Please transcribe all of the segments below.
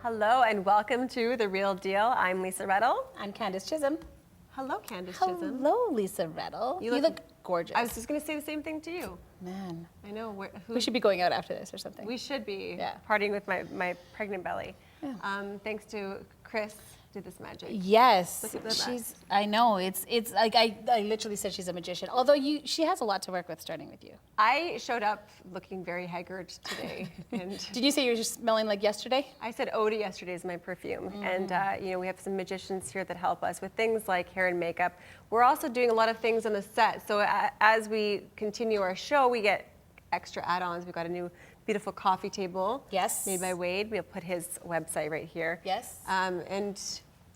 Hello and welcome to The Real Deal. I'm Lisa Rettle. I'm Candace Chisholm. Hello, Candace Chisholm. Hello, Lisa Rettle. You look gorgeous. I was just going to say the same thing to you. Man. I know. We should be going out after this or something. We should be partying with my pregnant belly. Yeah. Thanks to Chris. Did this magic. Yes, I know. It's like I literally said she's a magician. Although she has a lot to work with starting with you. I showed up looking very haggard today. And did you say you were just smelling like yesterday? I said Odie yesterday is my perfume, and we have some magicians here that help us with things like hair and makeup. We're also doing a lot of things on the set. So as we continue our show, we get extra add-ons. We've got a new beautiful coffee table. Yes. Made by Wade. We'll put his website right here. Yes. And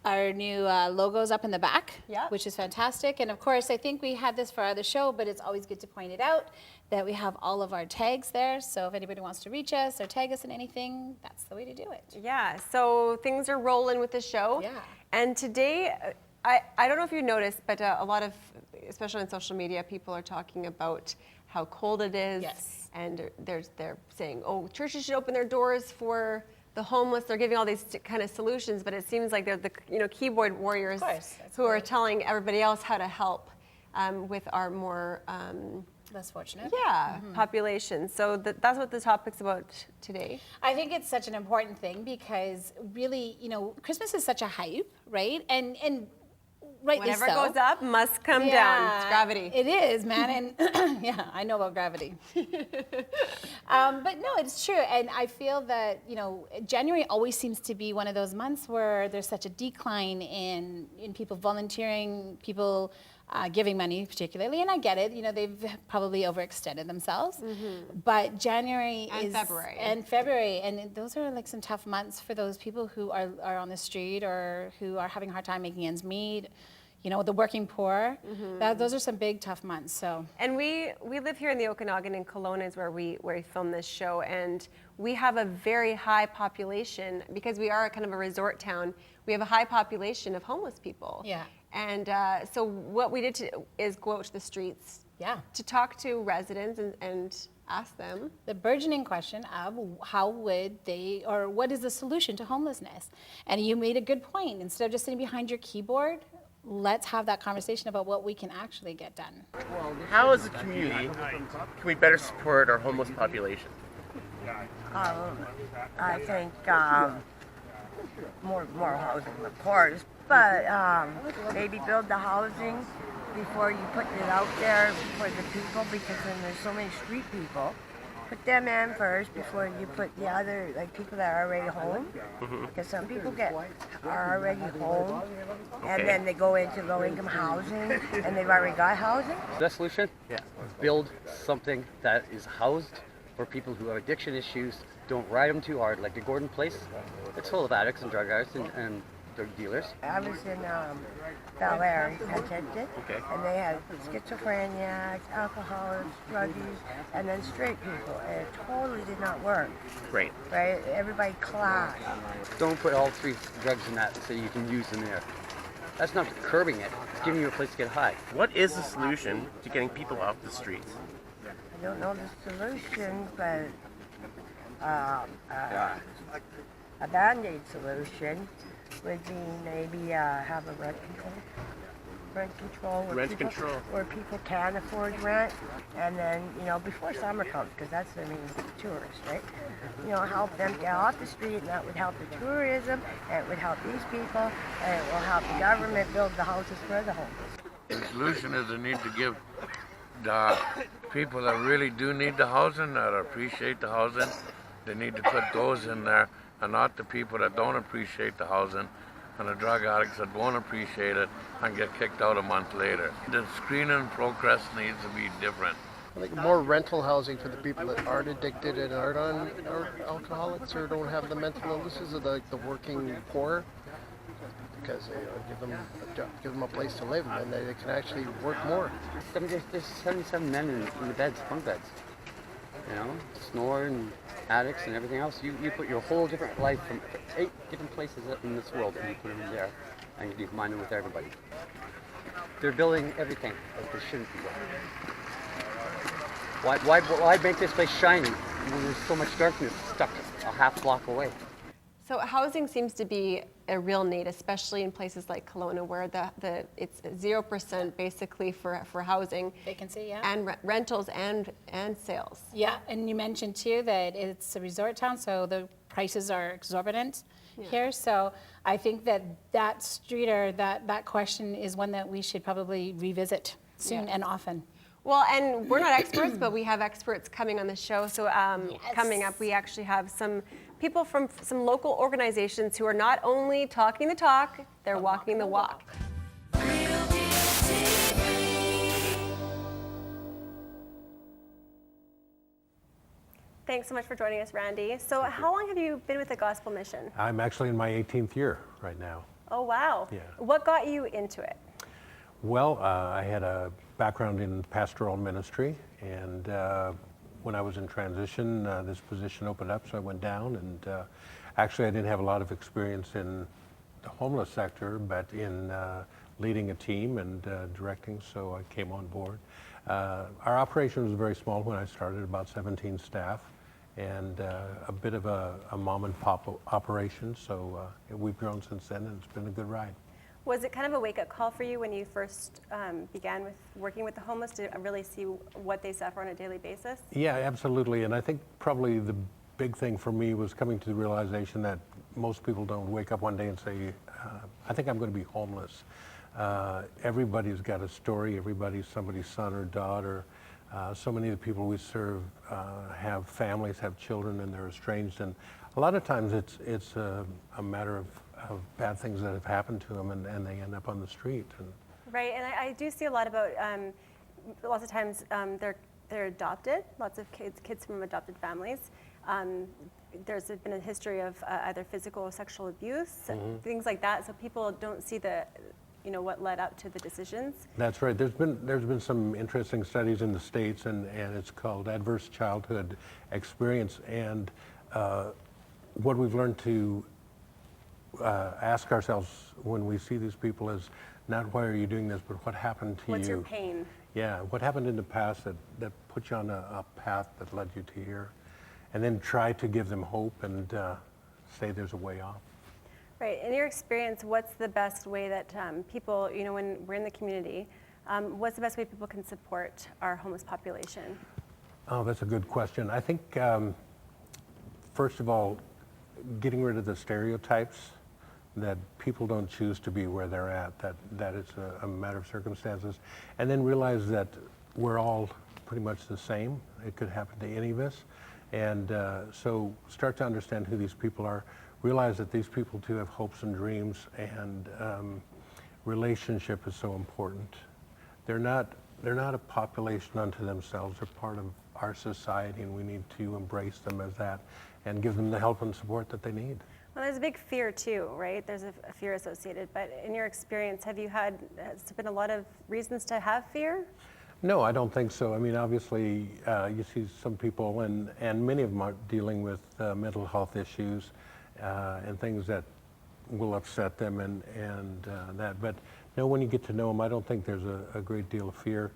our new logo's up in the back, which is fantastic. And of course, I think we had this for our other show, but it's always good to point it out that we have all of our tags there. So if anybody wants to reach us or tag us in anything, that's the way to do it. Yeah, so things are rolling with the show. Yeah. And today, I don't know if you noticed, but a lot of, especially on social media, people are talking about how cold it is. Yes. And they're saying, oh, churches should open their doors for the homeless. They're giving all these kind of solutions, but it seems like they're the keyboard warriors who are telling everybody else how to help with our more less fortunate population. So that's what the topic's about today. I think it's such an important thing because really, Christmas is such a hype, right? And rightly whatever so. goes up must come down. It's gravity. It is, man. And yeah, I know about gravity. But no, it's true. And I feel that, January always seems to be one of those months where there's such a decline in people volunteering, people giving money particularly. And I get it, they've probably overextended themselves. Mm-hmm. But January and February. And February. And those are like some tough months for those people who are on the street or who are having a hard time making ends meet. The working poor. Mm-hmm. Those are some big, tough months. So. And we live here in the Okanagan, in Kelowna is where we film this show, and we have a very high population because we are kind of a resort town. We have a high population of homeless people. Yeah. And so what we did is go out to the streets. Yeah. To talk to residents and ask them the burgeoning question of how would they, or what is the solution to homelessness? And you made a good point. Instead of just sitting behind your keyboard, let's have that conversation about what we can actually get done. How as a community can we better support our homeless population? I think more housing, of course, but maybe build the housing before you put it out there for the people, because then there's so many street people. Put them in first before you put the other, like people that are already home. Because some people are already home, and then they go into low-income housing, and they've already got housing. The solution? Yeah. Build something that is housed for people who have addiction issues. Don't ride them too hard, like the Gordon Place. It's full of addicts and drug addicts and drug dealers. I was in Bel Air, Penticton, and they had schizophrenics, alcoholics, druggies, and then straight people. And it totally did not work. Right. Right? Everybody clashed. Don't put all three drugs in that so you can use them there. That's not curbing it. It's giving you a place to get high. What is the solution to getting people off the streets? I don't know the solution, but a Band-Aid solution would be maybe have a rent control where people can afford rent, and then before summer comes, because that's the means of the tourists, right? Help them get off the street, and that would help the tourism, and it would help these people, and it will help the government build the houses for the homeless. The solution is the need to give the people that really do need the housing, that appreciate the housing, they need to put those in there, and not the people that don't appreciate the housing and the drug addicts that won't appreciate it and get kicked out a month later. The screening progress needs to be different. I think more rental housing for the people that aren't addicted and aren't alcoholics or don't have the mental illnesses of the working poor, because give them a place to live, and then they can actually work more. There's 77 men in the beds, bunk beds. Snore and addicts and everything else. You put your whole different life from 8 different places in this world, and you put them in there, and you combine them with everybody. They're building everything that they shouldn't be doing. Why make this place shiny when there's so much darkness stuck a half block away? So housing seems to be a real need, especially in places like Kelowna, where it's 0% basically for housing. Vacancy, yeah. And rentals and sales. Yeah, and you mentioned too that it's a resort town, so the prices are exorbitant here. So I think that street or that question is one that we should probably revisit soon and often. Well, and we're not experts, but we have experts coming on the show. So coming up, we actually have some people from some local organizations who are not only talking the talk, they're walking the walk. Thanks so much for joining us, Randy. So how long have you been with the Gospel Mission? I'm actually in my 18th year right now. Oh, wow. Yeah. What got you into it? Well, I had a background in pastoral ministry, and when I was in transition, this position opened up, so I went down, and actually I didn't have a lot of experience in the homeless sector, but in leading a team and directing, so I came on board. Our operation was very small when I started, about 17 staff, and a bit of a mom and pop operation, so we've grown since then, and it's been a good ride. Was it kind of a wake-up call for you when you first began with working with the homeless to really see what they suffer on a daily basis? Yeah, absolutely. And I think probably the big thing for me was coming to the realization that most people don't wake up one day and say, I think I'm going to be homeless. Everybody's got a story. Everybody's somebody's son or daughter. So many of the people we serve have families, have children, and they're estranged. And a lot of times it's a matter of bad things that have happened to them, and they end up on the street. Right, and I do see a lot about, lots of times they're adopted, lots of kids from adopted families. There's been a history of either physical or sexual abuse, things like that, so people don't see what led up to the decisions. That's right. There's been some interesting studies in the States, and it's called adverse childhood experience. And what we've learned to ask ourselves when we see these people is not why are you doing this, but what happened to you? What's your pain? Yeah, what happened in the past that put you on a path that led you to here? And then try to give them hope and say there's a way off. Right, in your experience, what's the best way that people, when we're in the community, what's the best way people can support our homeless population? Oh, that's a good question. I think, first of all, getting rid of the stereotypes that people don't choose to be where they're at, that it's a matter of circumstances, and then realize that we're all pretty much the same. It could happen to any of us. And so start to understand who these people are, realize that these people too have hopes and dreams, and relationship is so important. They're not a population unto themselves. They're part of our society, and we need to embrace them as that and give them the help and support that they need. Well, there's a big fear too, right? There's a fear associated, but in your experience, has there been a lot of reasons to have fear? No, I don't think so. I mean, obviously, you see some people, and many of them are dealing with mental health issues and things that will upset them and that. But no, when you get to know them, I don't think there's a great deal of fear.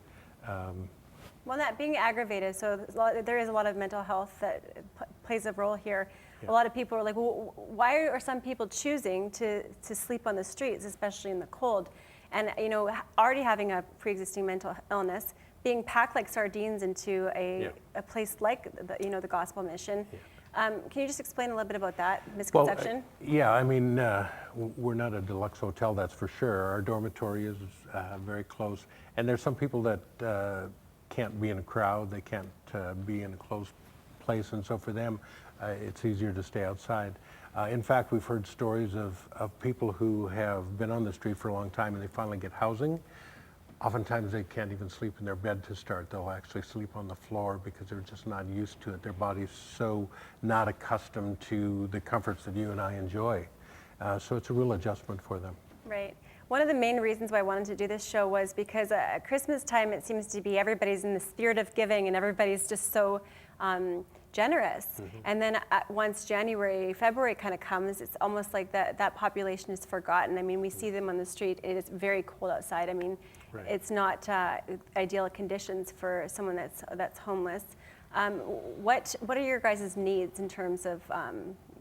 Well, that being aggravated, so there is a lot of mental health that plays a role here. Yeah. A lot of people are like, well, why are some people choosing to sleep on the streets, especially in the cold? And already having a pre-existing mental illness, being packed like sardines into a place like the Gospel Mission. Yeah. Can you just explain a little bit about that misconception? Well, I mean, we're not a deluxe hotel, that's for sure. Our dormitory is very close, and there's some people that can't be in a crowd, they can't be in a close place, and so for them, it's easier to stay outside. In fact, we've heard stories of people who have been on the street for a long time and they finally get housing. Oftentimes they can't even sleep in their bed to start. They'll actually sleep on the floor because they're just not used to it. Their body's so not accustomed to the comforts that you and I enjoy. So it's a real adjustment for them. Right. One of the main reasons why I wanted to do this show was because at Christmas time it seems to be everybody's in the spirit of giving and everybody's just so generous. Mm-hmm. And then once January, February kind of comes, it's almost like that population is forgotten. I mean, we see them on the street. It is very cold outside. I mean, right. It's not ideal conditions for someone that's homeless. What are your guys' needs in terms of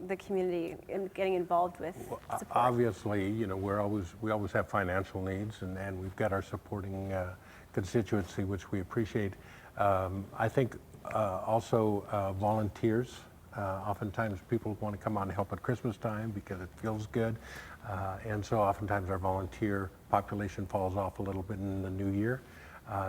the community and getting involved with support? Obviously, you know, we always have financial needs, and we've got our supporting constituency, which we appreciate. I think also volunteers. Oftentimes people want to come on and help at Christmas time because it feels good. And so oftentimes our volunteer population falls off a little bit in the new year.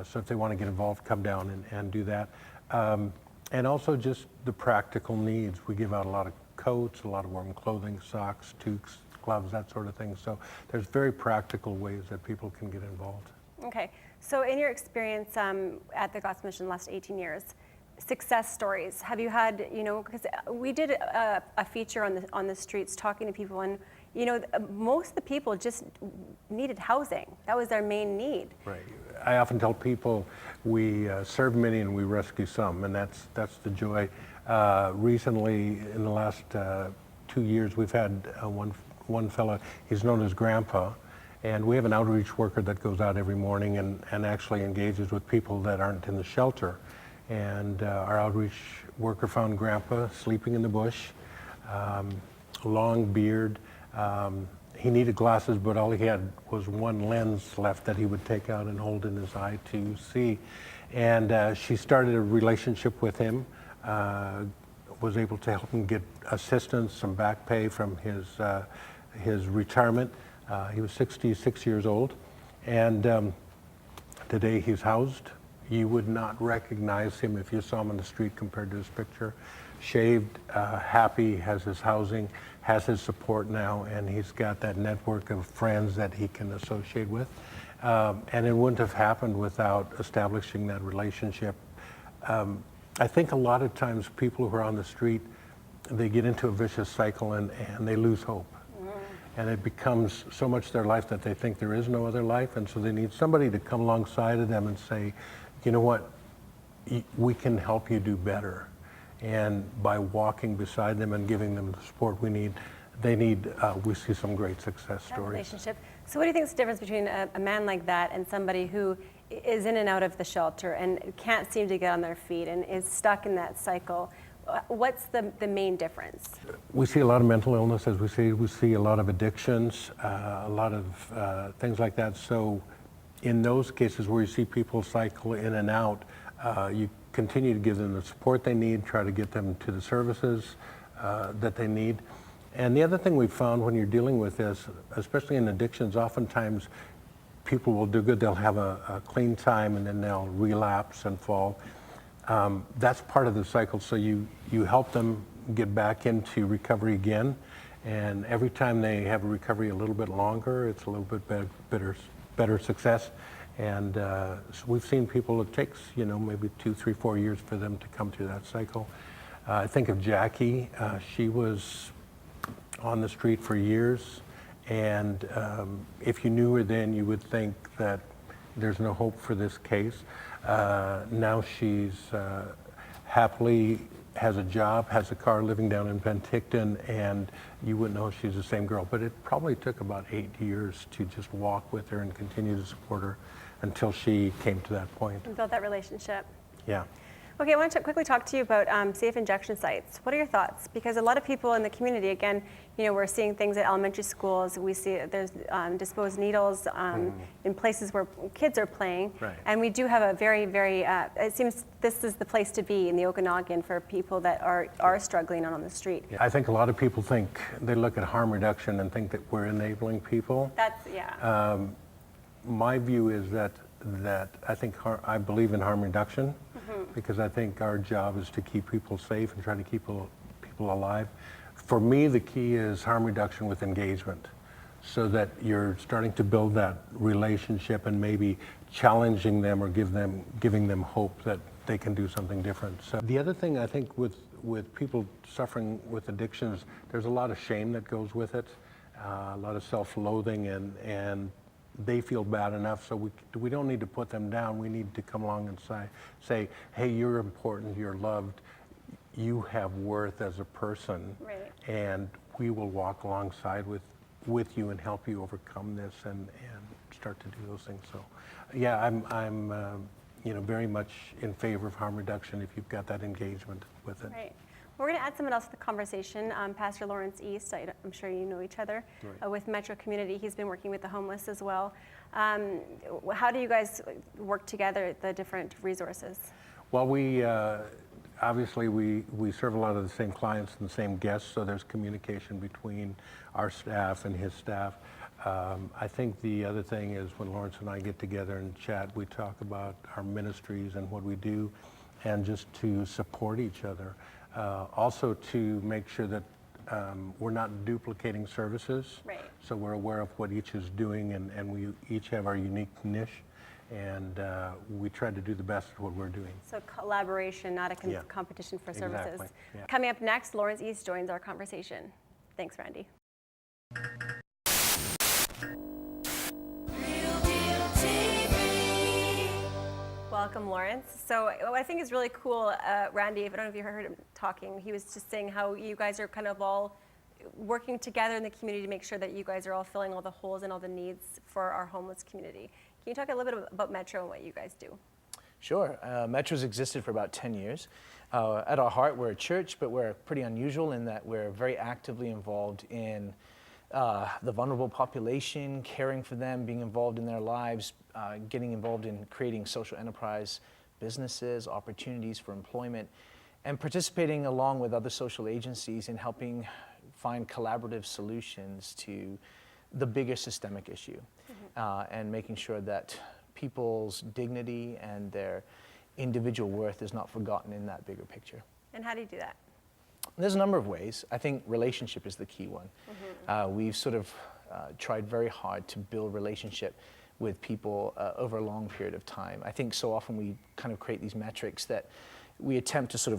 So if they want to get involved, come down and do that. And also just the practical needs. We give out a lot of coats, a lot of warm clothing, socks, toques, gloves, that sort of thing. So there's very practical ways that people can get involved. Okay, so in your experience at the Gospel Mission the last 18 years, success stories, have you had, you know, because we did a feature on the streets talking to people, and you know, most of the people just needed housing. That was their main need. Right. I often tell people we serve many and we rescue some, and that's the joy. Recently, in the last 2 years, we've had one fellow, he's known as Grandpa, and we have an outreach worker that goes out every morning and actually engages with people that aren't in the shelter. And our outreach worker found Grandpa sleeping in the bush, long beard. He needed glasses, but all he had was one lens left that he would take out and hold in his eye to see. And she started a relationship with him, was able to help him get assistance, some back pay from his retirement. He was 66 years old, and today he's housed. You would not recognize him if you saw him on the street compared to his picture. Shaved, happy, has his housing, has his support now, and he's got that network of friends that he can associate with. And it wouldn't have happened without establishing that relationship. I think a lot of times people who are on the street, they get into a vicious cycle and they lose hope. And it becomes so much their life that they think there is no other life, and so they need somebody to come alongside of them and say, you know what, we can help you do better. And by walking beside them and giving them the support we need, we see some great success That stories. relationship. So what do you think is the difference between a man like that and somebody who is in and out of the shelter and can't seem to get on their feet and is stuck in that cycle? What's the main difference? We see a lot of mental illness, as we see a lot of addictions, a lot of things like that. So in those cases where you see people cycle in and out, you continue to give them the support they need, try to get them to the services that they need. And the other thing we've found when you're dealing with this, especially in addictions, oftentimes people will do good, they'll have a clean time and then they'll relapse and fall. That's part of the cycle, so you help them get back into recovery again, and every time they have a recovery a little bit longer, it's a little bit better success. And so we've seen people, it takes, you know, maybe 2, 3, 4 years for them to come through that cycle. I think of Jackie. She was on the street for years, and if you knew her then, you would think that there's no hope for this case. Now she's happily has a job, has a car, living down in Penticton, and you wouldn't know she's the same girl. But it probably took about 8 years to just walk with her and continue to support her until she came to that point. And build that relationship. Yeah. Okay, I want to quickly talk to you about safe injection sites. What are your thoughts? Because a lot of people in the community, again, you know, we're seeing things at elementary schools. We see there's disposed needles in places where kids are playing. Right. And we do have a very, very, it seems this is the place to be in the Okanagan for people that are struggling on the street. I think a lot of people think, they look at harm reduction and think that we're enabling people. That's, yeah. My view is that I believe in harm reduction, because I think our job is to keep people safe and try to keep people alive. For me, the key is harm reduction with engagement, so that you're starting to build that relationship and maybe challenging them or giving them hope that they can do something different. So the other thing I think with people suffering with addictions, there's a lot of shame that goes with it, a lot of self-loathing, and they feel bad enough, so we don't need to put them down. We need to come along and say, hey, you're important, you're loved, you have worth as a person, Right. and we will walk alongside with you and help you overcome this and start to do those things. So, yeah, I'm very much in favor of harm reduction if you've got that engagement with it. Right. We're going to add someone else to the conversation. Pastor Laurence East, I'm sure you know each other, with MetroCommunity. He's been working with the homeless as well. How do you guys work together, the different resources? Well, we obviously we serve a lot of the same clients and the same guests, so there's communication between our staff and his staff. I think the other thing is when Laurence and I get together and chat, we talk about our ministries and what we do, and just to support each other. Also to make sure that we're not duplicating services. Right. So we're aware of what each is doing, and we each have our unique niche, and we try to do the best at what we're doing. So collaboration, not a competition for services. Exactly, yeah. Coming up next, Laurence East joins our conversation. Thanks, Randy. Welcome, Laurence. So what I think is really cool, Randy, I don't know if you heard him talking, he was just saying how you guys are kind of all working together in the community to make sure that you guys are all filling all the holes and all the needs for our homeless community. Can you talk a little bit about Metro and what you guys do? Sure. Metro's existed for about 10 years. At our heart, we're a church, but we're pretty unusual in that we're very actively involved in the vulnerable population, caring for them, being involved in their lives, getting involved in creating social enterprise businesses, opportunities for employment, and participating along with other social agencies in helping find collaborative solutions to the bigger systemic issue, and making sure that people's dignity and their individual worth is not forgotten in that bigger picture. And how do you do that? There's a number of ways. I think relationship is the key one. We've sort of tried very hard to build relationship with people over a long period of time. I think so often we kind of create these metrics that we attempt to sort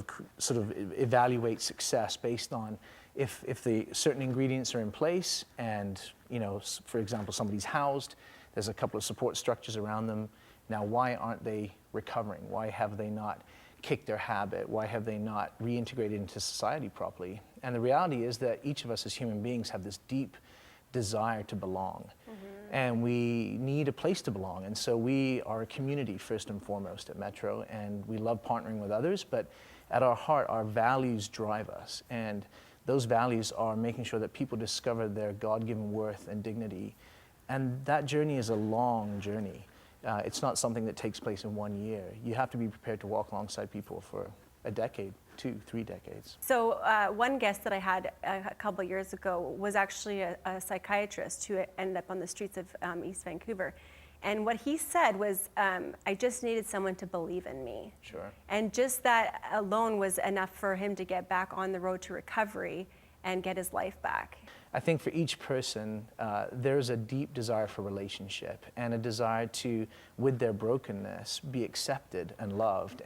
of evaluate success based on if the certain ingredients are in place and, you know, for example, somebody's housed, there's a couple of support structures around them. Now, why aren't they recovering? Why have they not kicked their habit? Why have they not reintegrated into society properly? And the reality is that each of us as human beings have this deep desire to belong. And we need a place to belong. And so we are a community first and foremost at Metro, and we love partnering with others, but at our heart, our values drive us. And those values are making sure that people discover their God-given worth and dignity. And that journey is a long journey. It's not something that takes place in 1 year. You have to be prepared to walk alongside people for a decade, 2, 3 decades. So one guest that I had a couple of years ago was actually a psychiatrist who ended up on the streets of East Vancouver. And what he said was, I just needed someone to believe in me. Sure. And just that alone was enough for him to get back on the road to recovery and get his life back. I think for each person, there's a deep desire for relationship and a desire to, with their brokenness, be accepted and loved.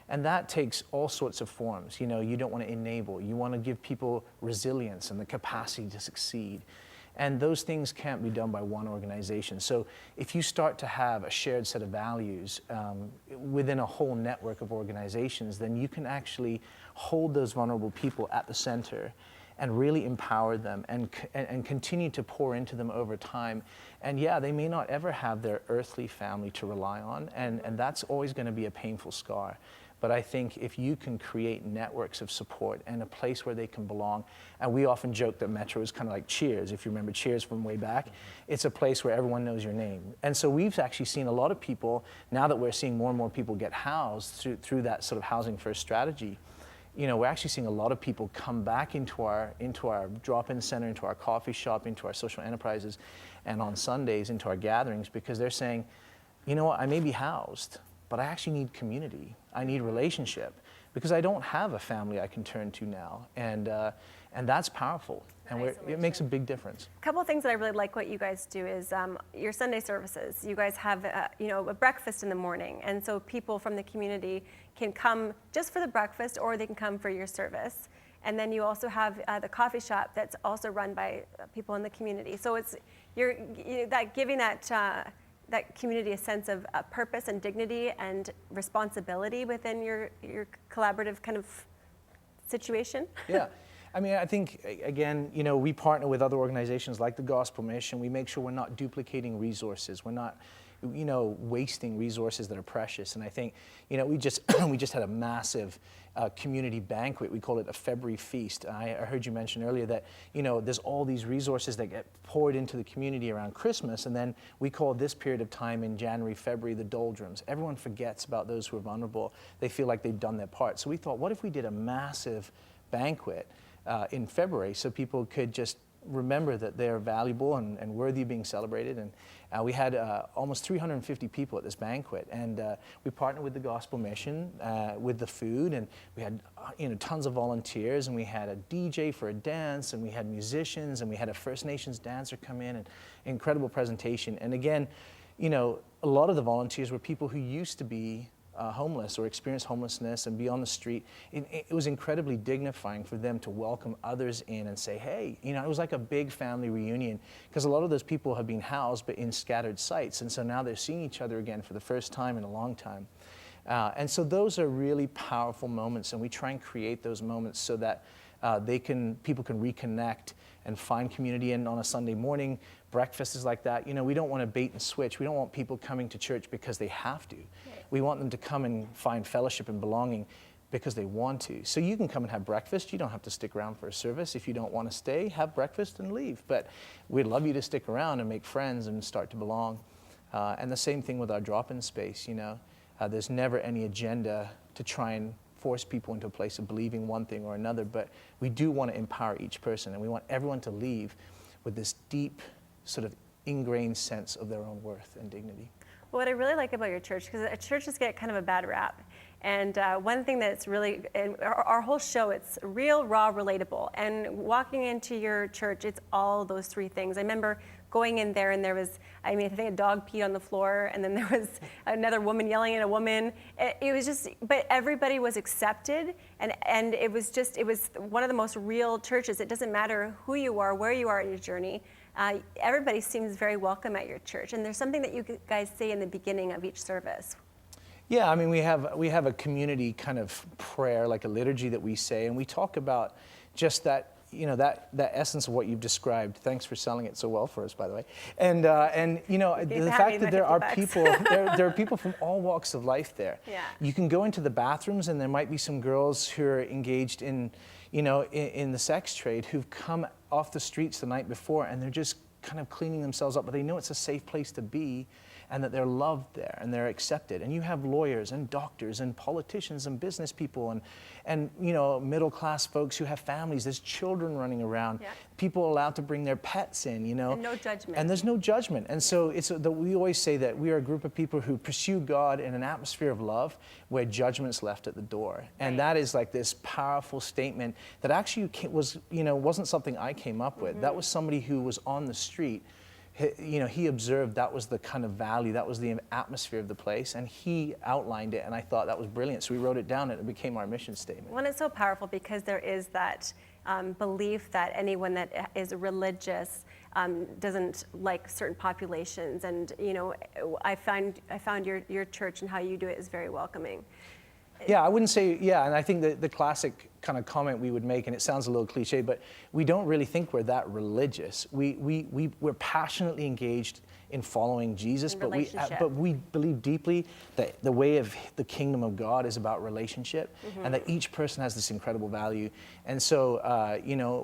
And that takes all sorts of forms. You know, you don't want to enable. You want to give people resilience and the capacity to succeed. And those things can't be done by one organization. So if you start to have a shared set of values within a whole network of organizations, then you can actually hold those vulnerable people at the center and really empower them and continue to pour into them over time. And yeah, they may not ever have their earthly family to rely on, and that's always going to be a painful scar. But I think if you can create networks of support and a place where they can belong, and we often joke that Metro is kind of like Cheers, if you remember Cheers from way back, it's a place where everyone knows your name. And so we've actually seen a lot of people, now that we're seeing more and more people get housed through that sort of housing first strategy, you know, we're actually seeing a lot of people come back into our drop-in center, into our coffee shop, into our social enterprises, and on Sundays into our gatherings, because they're saying, you know what, I may be housed, but I actually need community. I need relationship, because I don't have a family I can turn to now, and that's powerful, and it makes a big difference. A couple of things that I really like what you guys do is your Sunday services. You guys have a breakfast in the morning, and so people from the community can come just for the breakfast, or they can come for your service. And then you also have the coffee shop that's also run by people in the community. So it's giving that community a sense of purpose and dignity and responsibility within your collaborative kind of situation. Yeah. I mean, I think, again, you know, we partner with other organizations like the Gospel Mission. We make sure we're not duplicating resources. We're not wasting resources that are precious. And I think, we just we just had a massive community banquet. We call it a February feast. I heard you mention earlier that, there's all these resources that get poured into the community around Christmas, and then we call this period of time in January, February, the doldrums. Everyone forgets about those who are vulnerable. They feel like they've done their part. So we thought, what if we did a massive banquet in February so people could just remember that they're valuable and worthy of being celebrated. And we had almost 350 people at this banquet, and we partnered with the Gospel Mission with the food, and we had tons of volunteers, and we had a DJ for a dance, and we had musicians, and we had a First Nations dancer come in, and incredible presentation. And again, a lot of the volunteers were people who used to be homeless or experience homelessness and be on the street. It was incredibly dignifying for them to welcome others in and say, hey, it was like a big family reunion, because a lot of those people have been housed but in scattered sites, and so now they're seeing each other again for the first time in a long time. And so those are really powerful moments, and we try and create those moments so that people can reconnect and find community. And on a Sunday morning, breakfast is like that. We don't want to bait and switch. We don't want people coming to church because they have to. Right. We want them to come and find fellowship and belonging because they want to. So you can come and have breakfast. You don't have to stick around for a service. If you don't want to stay, have breakfast and leave. But we'd love you to stick around and make friends and start to belong. And the same thing with our drop-in space. There's never any agenda to try and force people into a place of believing one thing or another, but we do want to empower each person, and we want everyone to leave with this deep, sort of ingrained sense of their own worth and dignity. What I really like about your church, because churches get kind of a bad rap, and one thing that's really, in our whole show, it's real, raw, relatable, and walking into your church, it's all those three things. I remember going in there, and there was, I think a dog peed on the floor, and then there was another woman yelling at a woman. It was just, but everybody was accepted, and it was one of the most real churches. It doesn't matter who you are, where you are in your journey. Everybody seems very welcome at your church, and there's something that you guys say in the beginning of each service. Yeah, we have a community kind of prayer, like a liturgy that we say, and we talk about just that, that essence of what you've described. Thanks for selling it so well for us, by the way. And the fact that there are people, there are people from all walks of life there. Yeah. You can go into the bathrooms, and there might be some girls who are engaged in the sex trade who've come off the streets the night before, and they're just kind of cleaning themselves up, but they know it's a safe place to be, and that they're loved there and they're accepted. And you have lawyers and doctors and politicians and business people and middle class folks who have families. There's children running around. Yeah. People allowed to bring their pets in, And no judgment. And there's no judgment. And so we always say that we are a group of people who pursue God in an atmosphere of love where judgment's left at the door. And that is like this powerful statement that actually wasn't something I came up with. Mm-hmm. That was somebody who was on the street. He observed that was the kind of value, that was the atmosphere of the place, and he outlined it, and I thought that was brilliant. So we wrote it down, and it became our mission statement. Well, it's so powerful because there is that belief that anyone that is religious doesn't like certain populations, and I found your church and how you do it is very welcoming. Yeah, I wouldn't say, and I think the classic kind of comment we would make, and it sounds a little cliche, but we don't really think we're that religious. We're passionately engaged in following Jesus, but we believe deeply that the way of the kingdom of God is about relationship, mm-hmm. and that each person has this incredible value. And so,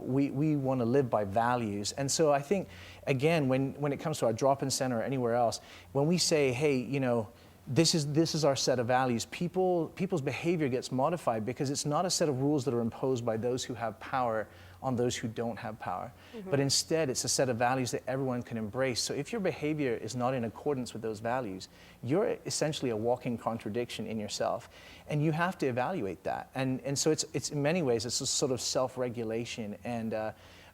we want to live by values. And so I think, again, when it comes to our drop-in center or anywhere else, when we say, hey, this is our set of values, people's behavior gets modified because it's not a set of rules that are imposed by those who have power on those who don't have power. Mm-hmm. But instead, it's a set of values that everyone can embrace. So if your behavior is not in accordance with those values, you're essentially a walking contradiction in yourself. And you have to evaluate that. And so it's in many ways, it's a sort of self-regulation. And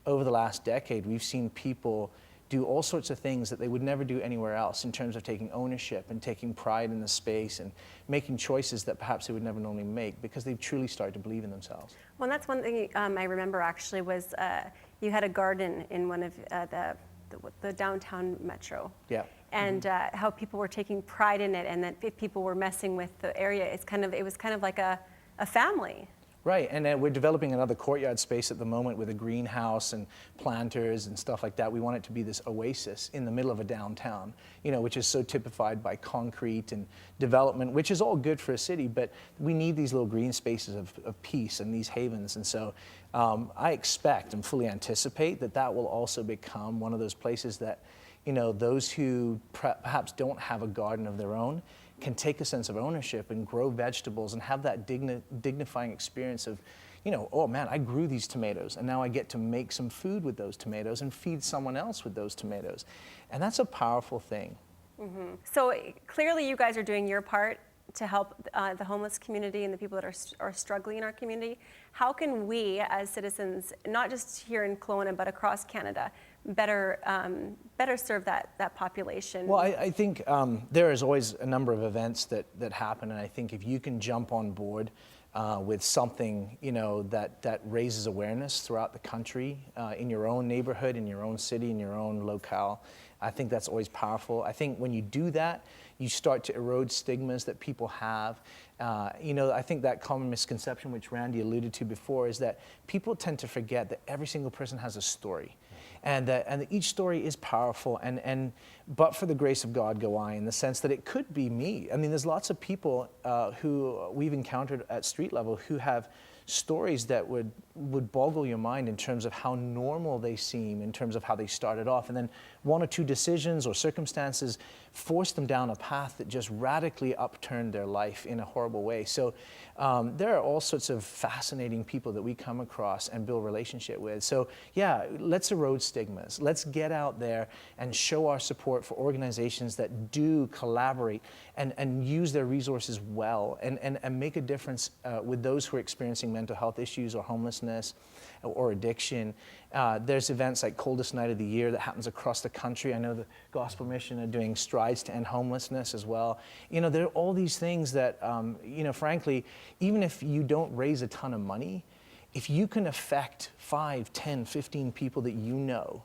over the last decade, we've seen people do all sorts of things that they would never do anywhere else in terms of taking ownership and taking pride in the space and making choices that perhaps they would never normally make because they've truly started to believe in themselves. Well, that's one thing I remember actually was you had a garden in one of the downtown metro. Yeah. And how people were taking pride in it, and that if people were messing with the area, it was kind of like a family. Right, and we're developing another courtyard space at the moment with a greenhouse and planters and stuff like that. We want it to be this oasis in the middle of a downtown, you know, which is so typified by concrete and development, which is all good for a city, but we need these little green spaces of peace and these havens. And so I expect and fully anticipate that that will also become one of those places that, you know, those who perhaps don't have a garden of their own can take a sense of ownership and grow vegetables and have that dignifying experience of, you know, oh man, I grew these tomatoes and now I get to make some food with those tomatoes and feed someone else with those tomatoes. And that's a powerful thing. Mm-hmm. So clearly you guys are doing your part to help the homeless community and the people that are struggling in our community. How can we as citizens, not just here in Kelowna, but across Canada, better serve that population? Well, I think there is always a number of events that happen, and I think if you can jump on board with something, you know, that raises awareness throughout the country, in your own neighborhood, in your own city, in your own locale, I think that's always powerful. I think when you do that, you start to erode stigmas that people have. You know, I think that common misconception, which Randy alluded to before, is that people tend to forget that every single person has a story. And that each story is powerful, but for the grace of God go I, in the sense that it could be me. I mean, there's lots of people who we've encountered at street level who have stories that would boggle your mind in terms of how normal they seem, in terms of how they started off, and then one or two decisions or circumstances forced them down a path that just radically upturned their life in a horrible way. So there are all sorts of fascinating people that we come across and build relationship with. So yeah, let's erode stigmas. Let's get out there and show our support for organizations that do collaborate and use their resources well and make a difference with those who are experiencing mental health issues or homelessness or addiction. There's events like Coldest Night of the Year that happens across the country. I know the Gospel Mission are doing strides to end homelessness as well. You know, there are all these things that, you know, frankly, even if you don't raise a ton of money, if you can affect 5, 10, 15 people that you know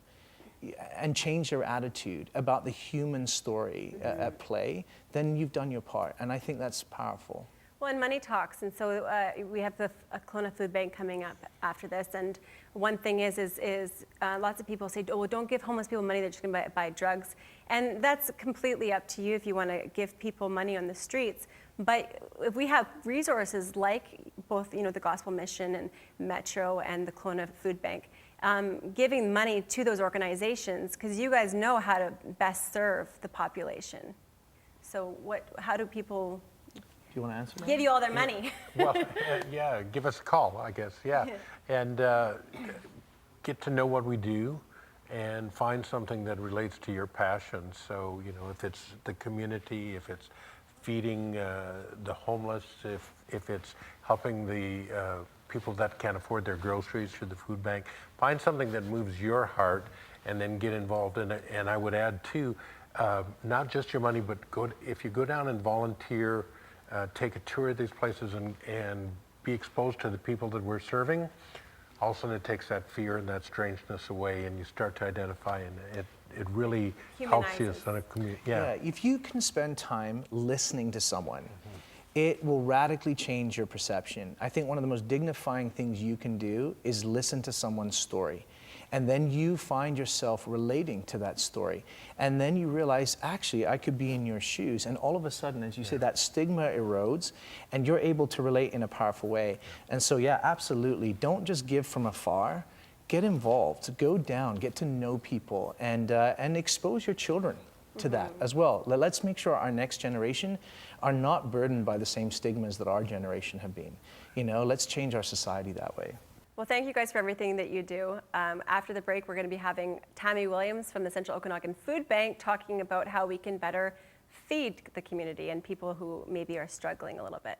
and change their attitude about the human story at play, then you've done your part. And I think that's powerful. Well, and money talks, and so we have the Kelowna Food Bank coming up after this. And one thing is lots of people say, oh, well, don't give homeless people money; they're just going to buy drugs. And that's completely up to you if you want to give people money on the streets. But if we have resources like both, you know, the Gospel Mission and Metro and the Kelowna Food Bank, giving money to those organizations, because you guys know how to best serve the population. So how do people? Do you want to answer that? Give you all their money. Well, yeah, give us a call, I guess, yeah. And get to know what we do and find something that relates to your passion. So, you know, if it's the community, if it's feeding the homeless, if it's helping the people that can't afford their groceries through the food bank, find something that moves your heart and then get involved in it. And I would add too, not just your money, but if you go down and volunteer, take a tour of these places and be exposed to the people that we're serving, all of a sudden it takes that fear and that strangeness away, and you start to identify, and it really helps you as a community. Yeah, if you can spend time listening to someone, it will radically change your perception. I think one of the most dignifying things you can do is listen to someone's story. And then you find yourself relating to that story. And then you realize, actually, I could be in your shoes. And all of a sudden, as you say, that stigma erodes, and you're able to relate in a powerful way. And so, yeah, absolutely. Don't just give from afar. Get involved. Go down. Get to know people. And expose your children to that as well. Let's make sure our next generation are not burdened by the same stigmas that our generation have been. You know, let's change our society that way. Well, thank you guys for everything that you do. After the break, we're going to be having Tamie Williams from the Central Okanagan Food Bank talking about how we can better feed the community and people who maybe are struggling a little bit.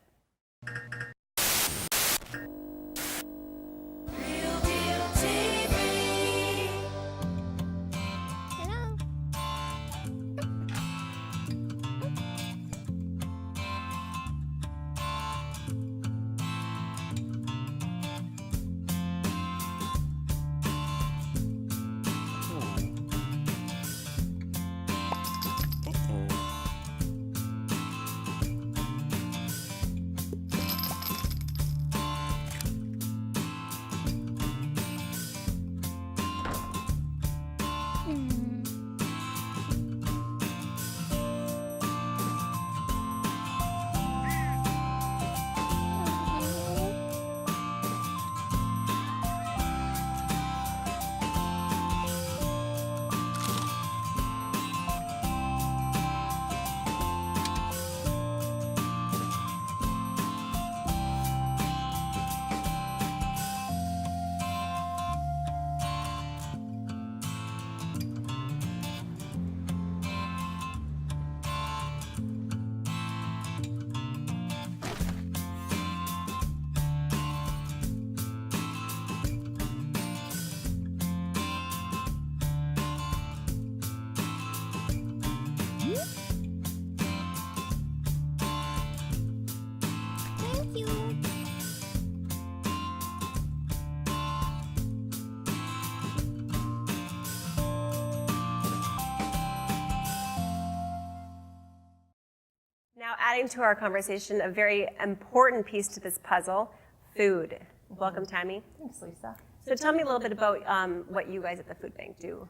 adding to our conversation a very important piece to this puzzle, food. Welcome, Tamie. Thanks, Lisa. So tell me a little bit about what you guys at the food bank do.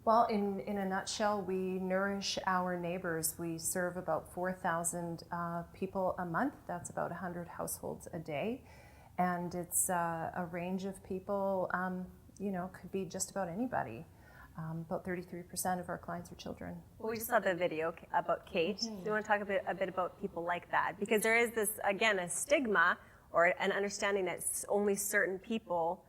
Well, in a nutshell, we nourish our neighbors. We serve about 4,000 people a month. That's about 100 households a day. And it's a range of people, could be just about anybody. About 33% of our clients are children. Well, we just saw the video about Kate. Do you want to talk a bit about people like that? Because there is this, again, a stigma or an understanding that only certain people,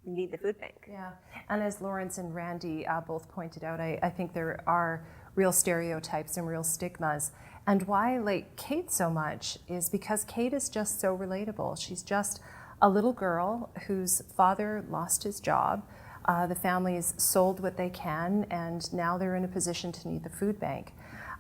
need the food bank. Yeah, and as Laurence and Randy both pointed out, I think there are real stereotypes and real stigmas. And why I like Kate so much is because Kate is just so relatable. She's just a little girl whose father lost his job. The family's sold what they can, and now they're in a position to need the food bank.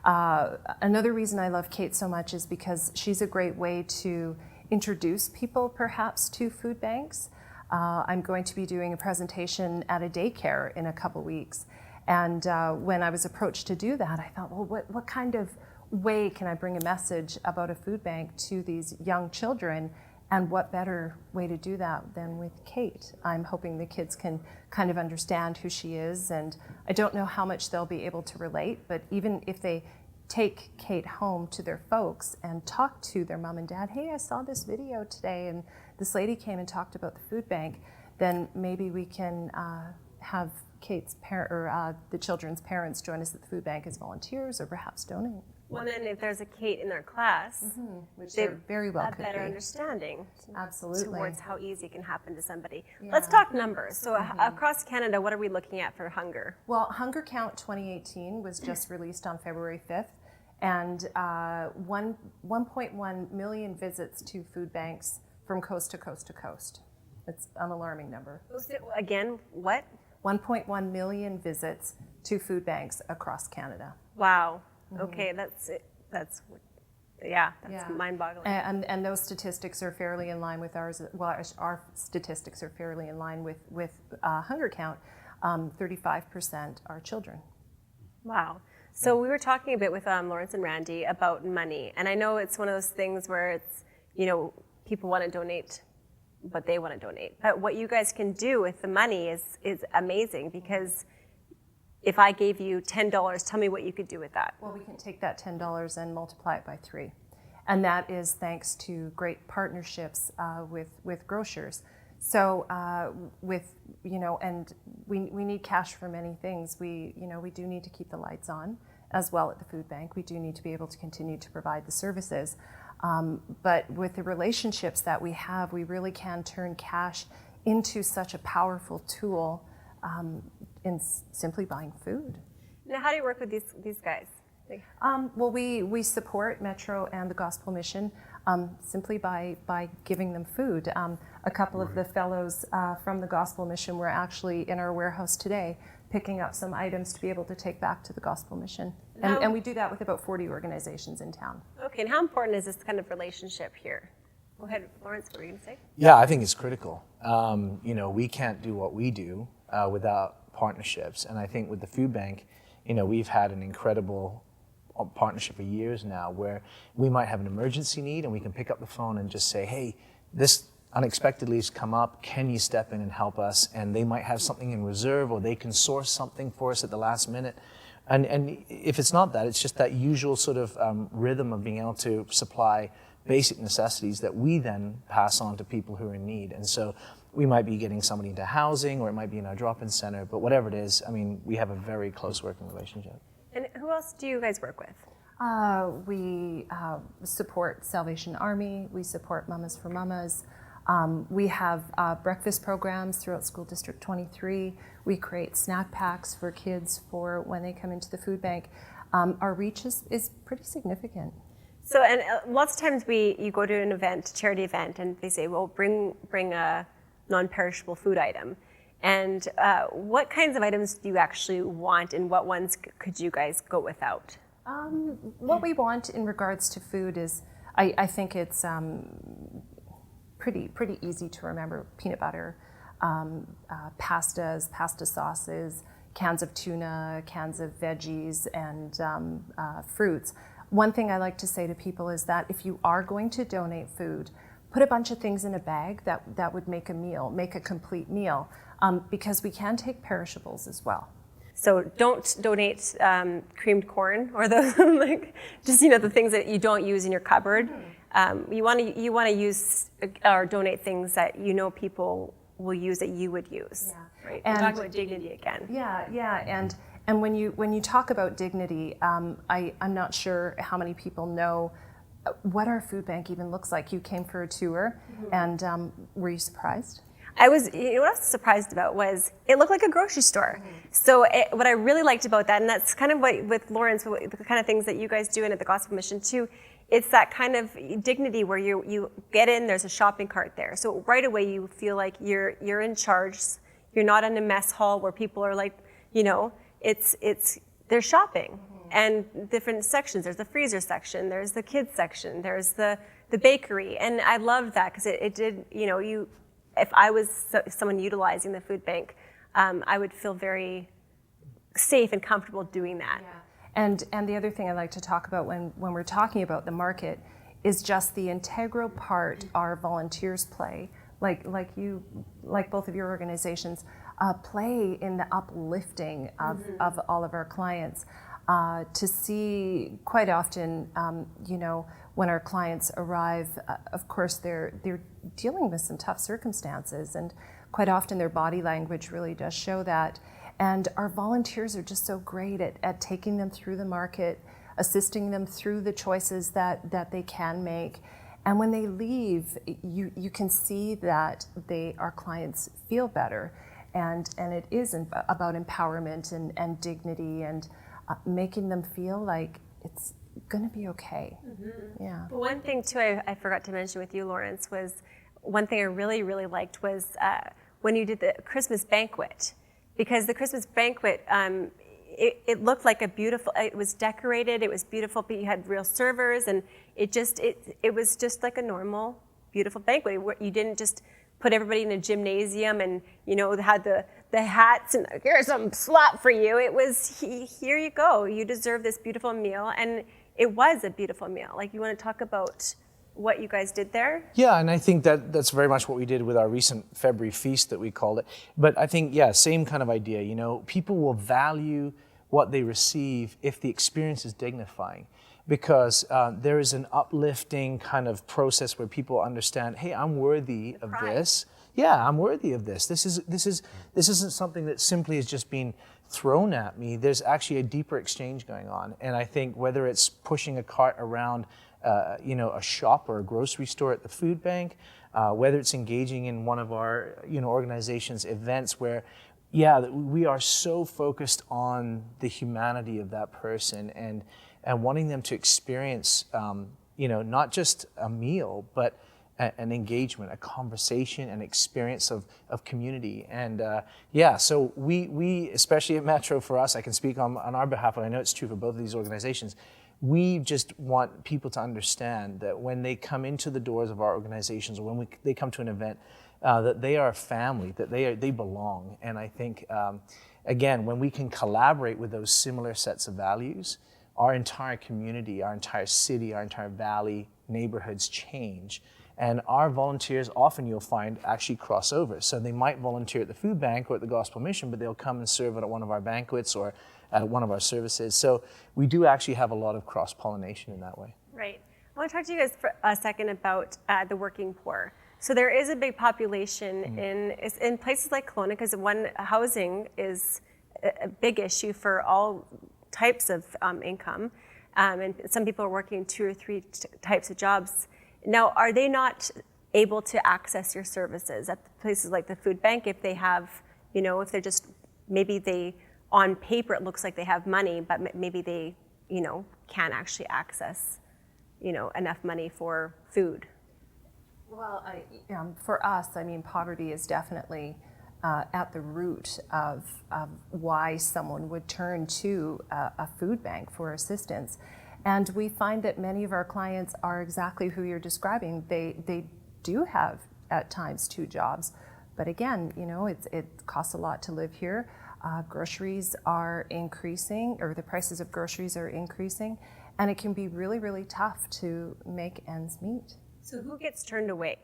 Another reason I love Kate so much is because she's a great way to introduce people perhaps to food banks. I'm going to be doing a presentation at a daycare in a couple weeks. And when I was approached to do that, I thought, well, what kind of way can I bring a message about a food bank to these young children? And what better way to do that than with Kate? I'm hoping the kids can kind of understand who she is. And I don't know how much they'll be able to relate, but even if they take Kate home to their folks and talk to their mom and dad, hey, I saw this video today and this lady came and talked about the food bank, then maybe we can have Kate's the children's parents join us at the food bank as volunteers or perhaps donate. Well, then if there's a Kate in their class, Which they're very well a could better be. understanding Absolutely. towards how easy it can happen to somebody. Yeah. Let's talk numbers. So across Canada, what are we looking at for hunger? Well, Hunger Count 2018 was just released on February 5th, and 1.1 million visits to food banks from coast to coast to coast. It's an alarming number. Again, what? 1.1 million visits to food banks across Canada. Wow. Okay, that's mind-boggling. And those statistics are fairly in line with ours. Well, our statistics are fairly in line with Hunger Count. 35% are children. Wow. So we were talking a bit with Laurence and Randy about money, and I know it's one of those things where it's, people want to donate what they want to donate, but what you guys can do with the money is amazing, because if I gave you $10, tell me what you could do with that. Well, we can take that $10 and multiply it by 3. And that is thanks to great partnerships with grocers. So and we need cash for many things. We do need to keep the lights on as well at the food bank. We do need to be able to continue to provide the services. But with the relationships that we have, we really can turn cash into such a powerful tool in simply buying food. Now, how do you work with these guys? Well, we support Metro and the Gospel Mission simply by giving them food. A couple of the fellows from the Gospel Mission were actually in our warehouse today picking up some items to be able to take back to the Gospel Mission. And we do that with about 40 organizations in town. Okay, and how important is this kind of relationship here? Go ahead, Laurence, what were you going to say? Yeah, I think it's critical. We can't do what we do without partnerships. And I think with the food bank, we've had an incredible partnership for years now where we might have an emergency need and we can pick up the phone and just say, hey, this unexpectedly has come up, can you step in and help us? And they might have something in reserve, or they can source something for us at the last minute. And if it's not that, it's just that usual sort of rhythm of being able to supply basic necessities that we then pass on to people who are in need. And so we might be getting somebody into housing, or it might be in our drop-in center, but whatever it is, we have a very close working relationship. And who else do you guys work with? We support Salvation Army. We support Mamas for Mamas. We have breakfast programs throughout School District 23. We create snack packs for kids for when they come into the food bank. Our reach is pretty significant. So, and lots of times you go to an event, charity event, and they say, well, bring a non-perishable food item. And what kinds of items do you actually want, and what ones could you guys go without? What we want in regards to food is, I think it's pretty easy to remember: peanut butter, pastas, pasta sauces, cans of tuna, cans of veggies, and fruits. One thing I like to say to people is that if you are going to donate food, put a bunch of things in a bag that would make a meal, make a complete meal, because we can take perishables as well. So don't donate creamed corn or the just the things that you don't use in your cupboard. You want to use or donate things that people will use that you would use. Yeah. Right. And we're talking about dignity again. Yeah. And when you talk about dignity, I'm not sure how many people know what our food bank even looks like. You came for a tour, and were you surprised? I was, what I was surprised about was it looked like a grocery store. So what I really liked about that, and that's kind of what with Laurence, the kind of things that you guys do in at the Gospel Mission too, it's that kind of dignity where you get in, there's a shopping cart there. So right away you feel like you're in charge. You're not in a mess hall where people are like, they're shopping. And different sections. There's the freezer section, there's the kids section, there's the bakery. And I loved that because it did, if I was someone utilizing the food bank, I would feel very safe and comfortable doing that. Yeah. And the other thing I like to talk about when we're talking about the market is just the integral part our volunteers play, like both of your organizations play in the uplifting of all of our clients. To see quite often, when our clients arrive, of course they're dealing with some tough circumstances, and quite often their body language really does show that. And our volunteers are just so great at taking them through the market, assisting them through the choices that they can make. And when they leave, you can see that our clients feel better, and it is about empowerment and dignity and making them feel like it's going to be okay. Yeah. But one thing too I forgot to mention with you, Laurence, was one thing I really, really liked was when you did the Christmas banquet. Because the Christmas banquet, it looked like it was decorated, it was beautiful, but you had real servers, and it was just like a normal, beautiful banquet. You didn't just put everybody in a gymnasium and had the hats and here's some slop for you. It was here you go. You deserve this beautiful meal, and it was a beautiful meal. Like, you want to talk about what you guys did there? Yeah, and I think that's very much what we did with our recent February feast that we called it. But I think, same kind of idea. People will value what they receive if the experience is dignifying. Because there is an uplifting kind of process where people understand, hey, I'm worthy of this. Yeah, I'm worthy of this. This isn't something that simply is just being thrown at me. There's actually a deeper exchange going on. And I think whether it's pushing a cart around, a shop or a grocery store at the food bank, whether it's engaging in one of our, organization's events where, we are so focused on the humanity of that person and wanting them to experience, not just a meal, but an engagement, a conversation, an experience of community. And so we, especially at Metro for us, I can speak on our behalf, but I know it's true for both of these organizations, we just want people to understand that when they come into the doors of our organizations, or when they come to an event, that they are a family, that they belong. And I think, again, when we can collaborate with those similar sets of values, our entire community, our entire city, our entire valley, neighborhoods change. And our volunteers, often you'll find, actually cross over. So they might volunteer at the food bank or at the Gospel Mission, but they'll come and serve at one of our banquets or at one of our services. So we do actually have a lot of cross-pollination in that way. Right. I want to talk to you guys for a second about the working poor. So there is a big population in places like Kelowna, because housing is a big issue for all types of income, and some people are working 2 or 3 types of jobs. Now, are they not able to access your services at places like the food bank if they have, if they're just, on paper it looks like they have money, but maybe they, can't actually access, enough money for food? Well, for us, poverty is definitely at the root of why someone would turn to a food bank for assistance. And we find that many of our clients are exactly who you're describing. They do have at times 2 jobs, but again, it costs a lot to live here. Groceries are increasing, or the prices of groceries are increasing, and it can be really, really tough to make ends meet. So who gets turned away?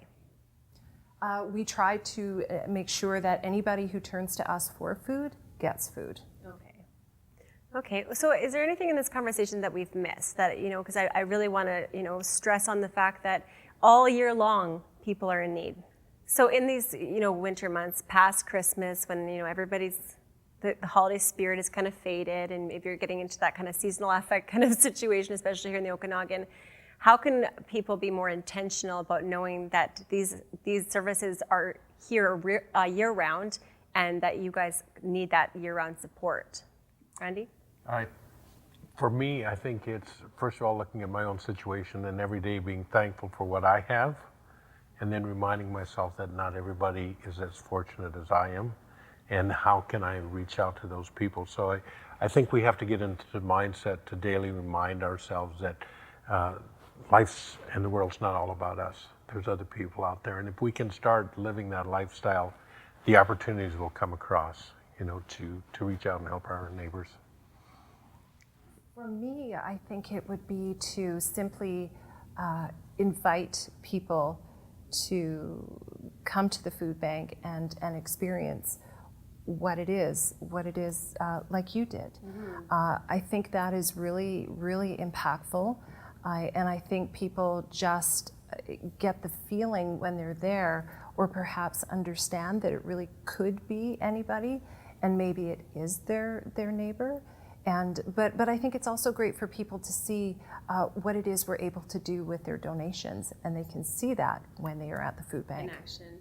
We try to make sure that anybody who turns to us for food gets food. Okay, so is there anything in this conversation that we've missed that, because I really want to, stress on the fact that all year long people are in need. So in these, winter months, past Christmas, when, everybody's, the holiday spirit is kind of faded, and if you're getting into that kind of seasonal affect kind of situation, especially here in the Okanagan, how can people be more intentional about knowing that these services are here year-round and that you guys need that year-round support? Randy? For me, I think it's, first of all, looking at my own situation and every day being thankful for what I have, and then reminding myself that not everybody is as fortunate as I am, and how can I reach out to those people. So I think we have to get into the mindset to daily remind ourselves that life's and the world's not all about us. There's other people out there, and if we can start living that lifestyle, the opportunities will come across, to reach out and help our neighbors. For me, I think it would be to simply invite people to come to the food bank and experience what it is like you did. I think that is really, really impactful. And I think people just get the feeling when they're there, or perhaps understand that it really could be anybody, and maybe it is their neighbor. But I think it's also great for people to see what it is we're able to do with their donations, and they can see that when they are at the food bank. In action.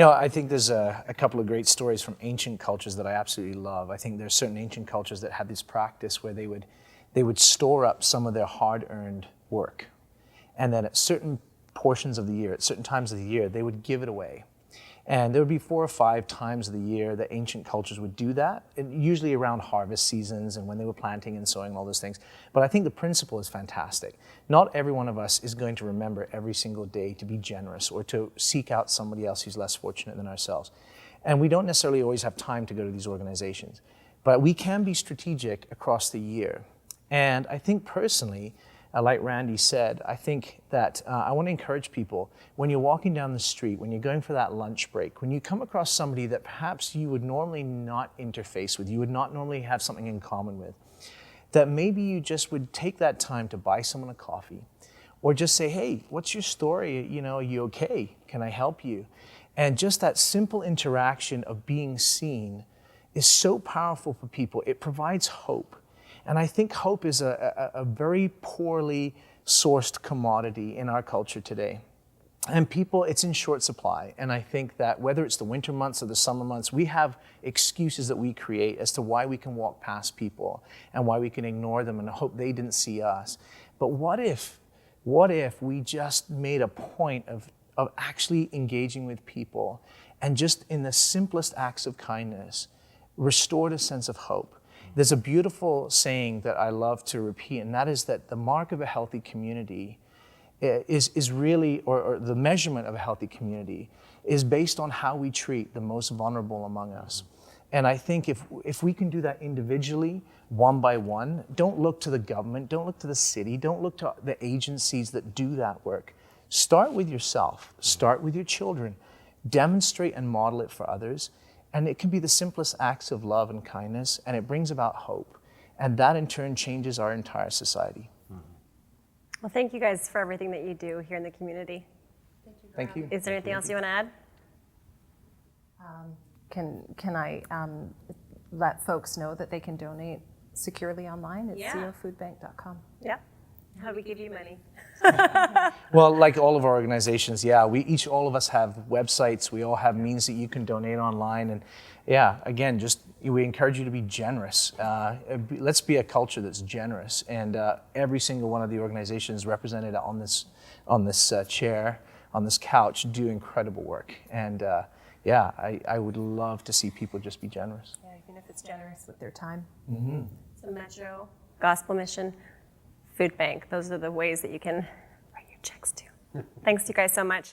I think there's a couple of great stories from ancient cultures that I absolutely love. I think there's certain ancient cultures that had this practice where they would store up some of their hard-earned work, and then at certain portions of the year, at certain times of the year, they would give it away. And there would be 4 or 5 times of the year that ancient cultures would do that, and usually around harvest seasons and when they were planting and sowing and all those things. But I think the principle is fantastic. Not every one of us is going to remember every single day to be generous or to seek out somebody else who's less fortunate than ourselves. And we don't necessarily always have time to go to these organizations. But we can be strategic across the year. And I think personally, like Randy said, I think that I want to encourage people, when you're walking down the street, when you're going for that lunch break, when you come across somebody that perhaps you would normally not interface with, you would not normally have something in common with, that maybe you just would take that time to buy someone a coffee, or just say, hey, what's your story? Are you okay? Can I help you? And just that simple interaction of being seen is so powerful for people. It provides hope. And I think hope is a very poorly sourced commodity in our culture today. And people, it's in short supply. And I think that whether it's the winter months or the summer months, we have excuses that we create as to why we can walk past people and why we can ignore them and hope they didn't see us. But what if we just made a point of actually engaging with people, and just in the simplest acts of kindness, restored a sense of hope? There's a beautiful saying that I love to repeat, and that is that the mark of a healthy community is really, or the measurement of a healthy community is based on how we treat the most vulnerable among us. And I think if we can do that individually, one by one, don't look to the government, don't look to the city, don't look to the agencies that do that work. Start with yourself, start with your children, demonstrate and model it for others. And it can be the simplest acts of love and kindness, and it brings about hope. And that in turn changes our entire society. Well, thank you guys for everything that you do here in the community. Thank you. Is there anything else you want to add? Can I let folks know that they can donate securely online at cofoodbank.com? Yeah. How do we give you money? Well, like all of our organizations, all of us have websites. We all have means that you can donate online. And again, we encourage you to be generous. Let's be a culture that's generous. And every single one of the organizations represented on this chair, on this couch, do incredible work. And I would love to see people just be generous. Yeah, even if it's generous with their time. Mm-hmm. So Metro, Gospel Mission, Food Bank. Those are the ways that you can write your checks to. Thanks to you guys so much.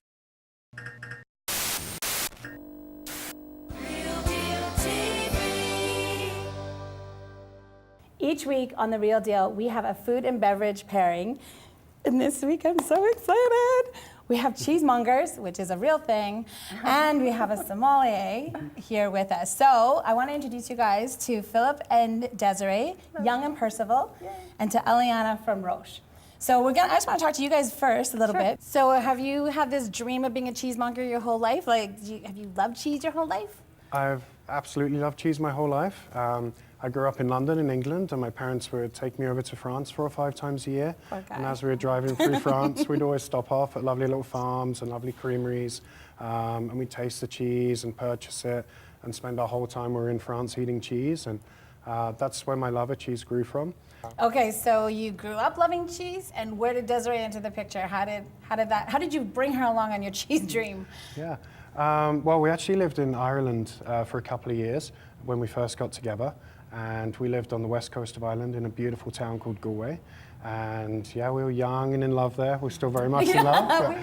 Real Deal TV. Each week on The Real Deal, we have a food and beverage pairing. And this week, I'm so excited. We have Cheesemongers, which is a real thing, and we have a sommelier here with us. So I want to introduce you guys to Philip and Desiree, Young and Perseval, and to Eliana from ROCHE. So I just want to talk to you guys first a little bit. So have you had this dream of being a cheesemonger your whole life? Like, have you loved cheese your whole life? I've absolutely loved cheese my whole life. I grew up in London, in England, and my parents would take me over to France 4 or 5 times a year. Okay. And as we were driving through France, we'd always stop off at lovely little farms and lovely creameries, and we'd taste the cheese and purchase it and spend our whole time we were in France eating cheese. And that's where my love of cheese grew from. Okay, so you grew up loving cheese, and where did Desiree enter the picture? How did you bring her along on your cheese dream? Yeah. Well, we actually lived in Ireland for a couple of years when we first got together. And we lived on the west coast of Ireland in a beautiful town called Galway. And yeah, we were young and in love there. We're still very much in love.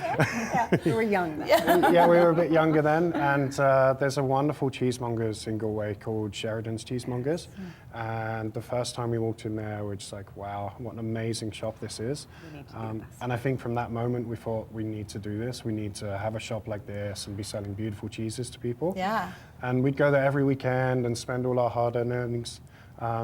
We were young then. Yeah, we were a bit younger then. And there's a wonderful cheesemongers in Galway called Sheridan's Cheesemongers. And the first time we walked in there, we're just like, wow, what an amazing shop this is. And I think from that moment, we thought we need to do this. We need to have a shop like this and be selling beautiful cheeses to people. Yeah. And we'd go there every weekend and spend all our hard-earned earnings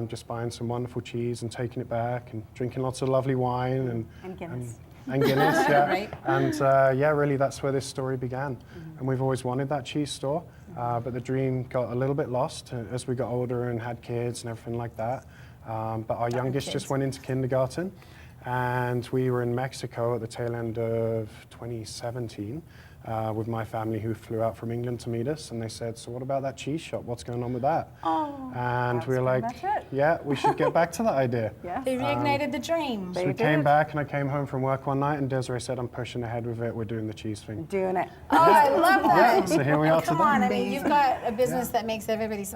just buying some wonderful cheese and taking it back and drinking lots of lovely wine And Guinness. and Guinness, yeah. Right. And yeah, really that's where this story began. And we've always wanted that cheese store, but the dream got a little bit lost as we got older and had kids and everything like that. But our youngest just went into kindergarten, and we were in Mexico at the tail end of 2017 with my family, who flew out from England to meet us, and they said, so what about that cheese shop? What's going on with that? Oh, And we were like, yeah, we should get back to that idea. Yeah. They reignited the dream. So we came back, and I came home from work one night, and Desiree said, I'm pushing ahead with it. We're doing the cheese thing. Doing it. Oh, I love that. So here we are Come today. on, I mean, you've got a business that makes everybody, it's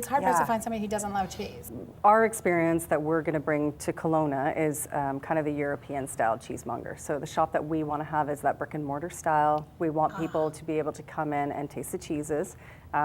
hard for us to Yeah. find somebody who doesn't love cheese. Our experience that we're going to bring to Kelowna is kind of the European style cheesemonger. So the shop that we want to have is that brick and mortar style. We want people to be able to come in and taste the cheeses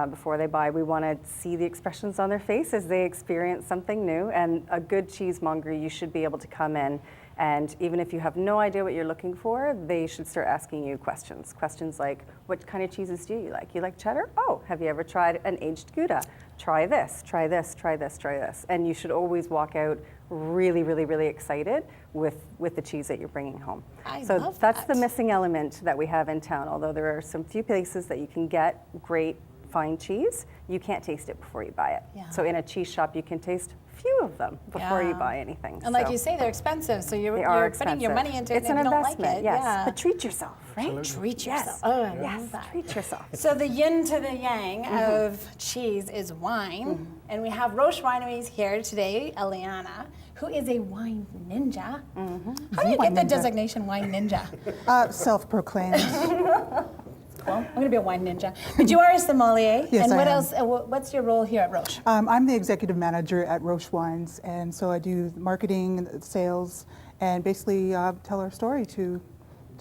before they buy. We want to see the expressions on their face as they experience something new. And a good cheesemonger, you should be able to come in, and even if you have no idea what you're looking for, they should start asking you questions. Questions like, what kind of cheeses do you like? You like cheddar? Oh, have you ever tried an aged Gouda? Try this, try this, try this, try this. And you should always walk out really, really, really excited with the cheese that you're bringing home. So that's the missing element that we have in town. Although there are some few places that you can get great fine cheese, you can't taste it before you buy it. Yeah. So in a cheese shop, you can taste few of them before you buy anything. And like you say, they're expensive, so you're putting your money into it, It's and an if you don't like investment, it. yes. Yeah. But treat yourself, right? Treat Yes. yourself. Oh, I Yes, love that. treat yourself. So the yin to the yang of cheese is wine, and we have ROCHE Wineries here today, Eliana, who is a wine ninja. How do you get the designation wine ninja? Self-proclaimed. Well, I'm going to be a wine ninja. But you are a sommelier. Yes, and I what am. else? What's your role here at ROCHE? I'm the executive manager at ROCHE Wines, and so I do marketing, sales, and basically tell our story to